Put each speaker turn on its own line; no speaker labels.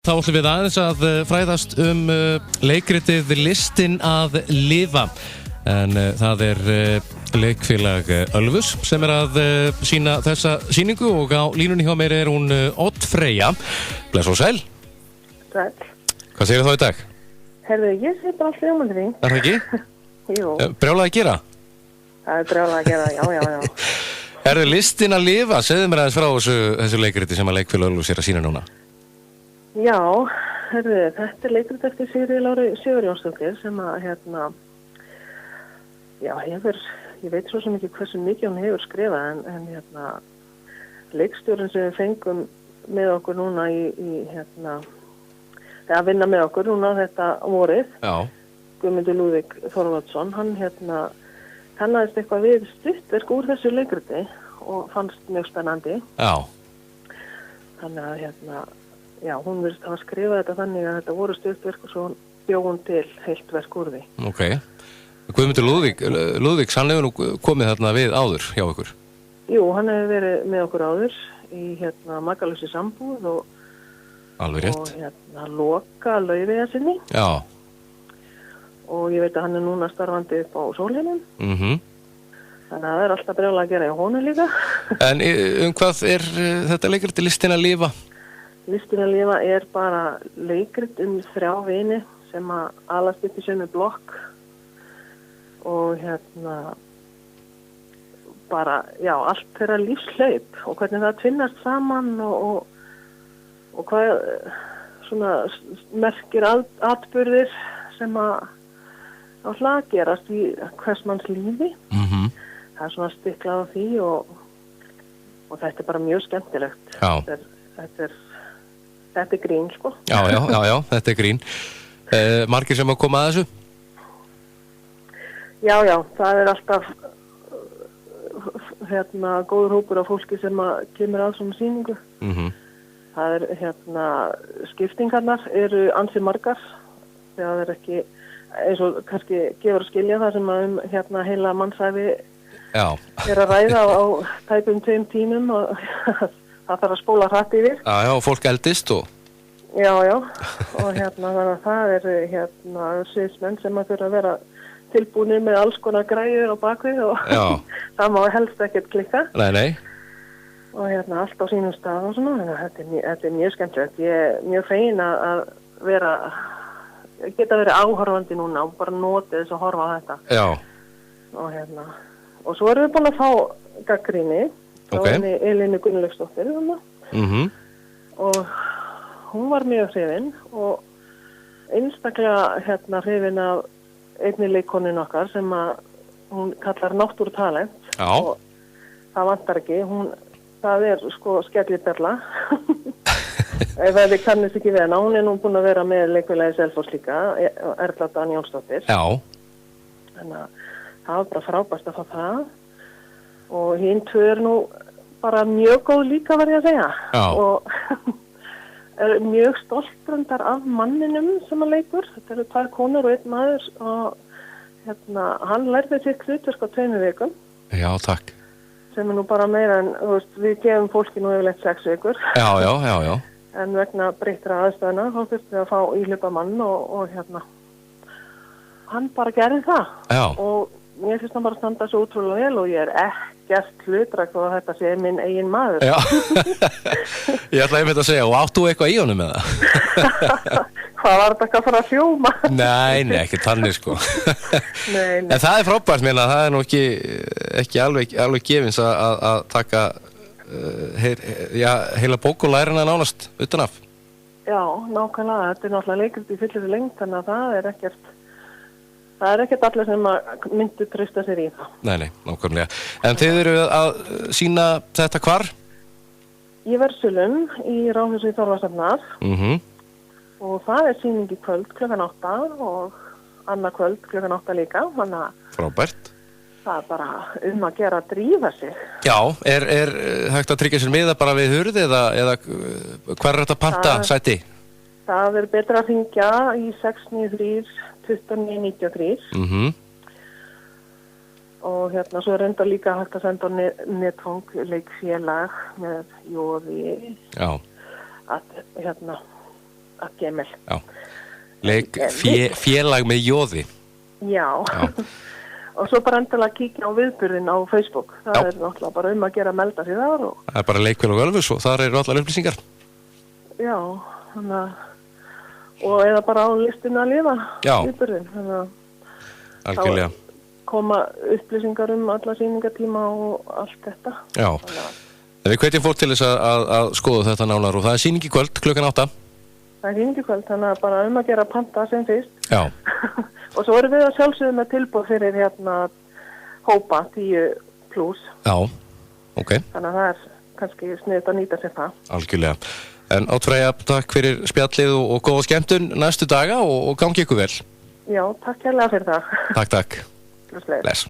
þá ætlum við aðeins að fræðast leikritið Listin að lifa. En það leikfélag Ölfus sem að sýna þessa sýningu og á línunni hjá mér hún Odd Freyja. Bless og sæl.
Sæl.
Hvað segir þá í dag?
Herðu, ég sé bara allt hljómandi þín.
Er það ekki?
Jú.
Brjálað að gera?
Það brjálað að gera, já.
Herðu, Listin að lifa, segðu mér aðeins frá þessu leikriti sem að leikfélag Ölfus að sýna núna.
Já, herðu, þetta leikrit eftir Sigríði Láru Sigurjónsdóttir sem að ég veit svo sem ekki hversu mikið hún hefur skrifað en leikstjórinn sem við fengum með okkur núna að vinna með okkur núna þetta vorið. Já. Guðmundur Lúðvík Þorvaldsson, hann kannaðist eitthvað við stuttverk úr þessu leikriti og fannst mjög spennandi. Já. Þannig að hún virðist hafa skrifað þetta þannig að þetta voru stuttverk og svo bjó hún til heilt verk úr því. Ok. Guðmundur Lúðvík, hann hefur nú komið þarna við áður hjá ykkur? Jú, hann hefur verið með okkur áður í Makalausi sambúð og Loka Laufeyjarsinni. Já. Og ég veit að hann núna starfandi upp á Sólheimum. Þannig að það alltaf brjálega að gera í honum líka. En hvað þetta leikrit Listin að lifa? Listin að lifa bara leikrit 3 vini sem að alast upp í sömu blokk og bara, allt þeirra lífshlaup og hvernig það tvinnast saman og hvað svona merkir atburðir sem að gerast í hvers manns lífi. Það svona stiklað á því og þetta bara mjög skemmtilegt. Þetta grín, sko. Já, þetta grín. Margir sem að koma að þessu? Já, það alltaf góður hópur af fólki sem að kemur að svona sýningu. Það skiptingarnar eru ansi margar þegar það ekki eins og kannski gefur að skilja það sem að heila mannsæfi að ræða á tæpum 2 tímum og það þarf að spóla hratt yfir. Já, fólk eldist og... Já, og þannig að það sviðsmenn sem að þurfa að vera tilbúinir með alls konar græður á bakvið og það má helst ekkert klikka. Nei. Og allt á sínum stað og svona, þetta mjög skemmtilegt. Ég mjög fegin að geta verið áhorfandi núna og bara notið þess að horfa á þetta. Já. Og svo erum við búin að fá gagnrýni frá Elínu Gunnlaugsdóttir og hún var mjög hrifin og einstaklega hrifin af einni leikkonin okkar sem að hún kallar náttúrutalent. Já. Og það vantar ekki, það sko skelliberla. Ef þið kannist ekki við hana, hún nú búin að vera með leikfélagi Selfoss líka, Erla Dan Jónsdóttir. Já. Þannig að það var bara frábært að fá það og hinn 2 nú bara mjög góð líka verð ég að segja. Já. Og mjög stoltrundar af manninum sem að leikur. Þetta eru 2 konur og 1 maður og hann lærði sitt hlutverk á 2 vikum. Já, takk. Sem nú bara meira en, við gefum fólki nú yfirleitt 6 vikur. Já. En vegna breyttra aðstæðna, þá þurfti við að fá íhlaupa mann og hann bara gerði það. Já. Og mér finnst hann bara standa svo útrúlega vel og ég ekkert hlutdrægt og þetta sé minn eigin maður. Já. Ég ætla einmitt að segja, og áttu eitthvað í honum með það? Hvað var þetta ekki að fara að hljóma? Nei, ekki þannig sko. Nei. En það frábært, það nú ekki alveg gefins að taka heila bók og læra hana nánast utanaf. Já, nákvæmlega, þetta náttúrulega leikrit í fullri lengd, þannig að það ekkert allir sem myndu treysta sér í það. Nei, nákvæmlega. En þið eru að sýna þetta hvar? Í Versölum, í Ráðhúsi Þorlákshafnar. Og það sýning í kvöld klukkan 8 og annað kvöld klukkan 8 líka. Frábært. Það bara að gera að drífa sig. Já, er hægt að tryggja sér miða bara við hurð eða hvar þetta panta sæti? Það betra að hringja í 693-2993. Og svo reyndar líka hægt að senda netfang leikfélag með jóði. Já. Að @gmail.
Já. Félag með jóði.
Já. Og svo bara endilega kíkja á viðburðin á Facebook. Það er náttúrulega bara að gera að melda sig þar.
Það er bara Leikfélag Ölfus og þar eru allar upplýsingar.
Já, þannig að, og eða bara á listinu að lifa viðburðin. Þannig að
algjörlega.
Þá koma upplýsingar alla sýningatíma og allt þetta.
Já, við hvetjum fólk til þess að skoða þetta nánar og það er sýning í kvöld klukkan 8.
Það er sýning í kvöld, þannig að bara að gera panta sem fyrst.
Já.
Og svo erum við að sjálfsögðu með tilboð fyrir hópa 10+.
Já, ok.
Þannig að það er kannski sniðugt að nýta sér það.
Algjörlega. En Odd Freyja, takk fyrir spjallið og góða skemmtun næstu daga og gangi ykkur vel.
Já, takk kærlega fyrir það.
Takk. Bless.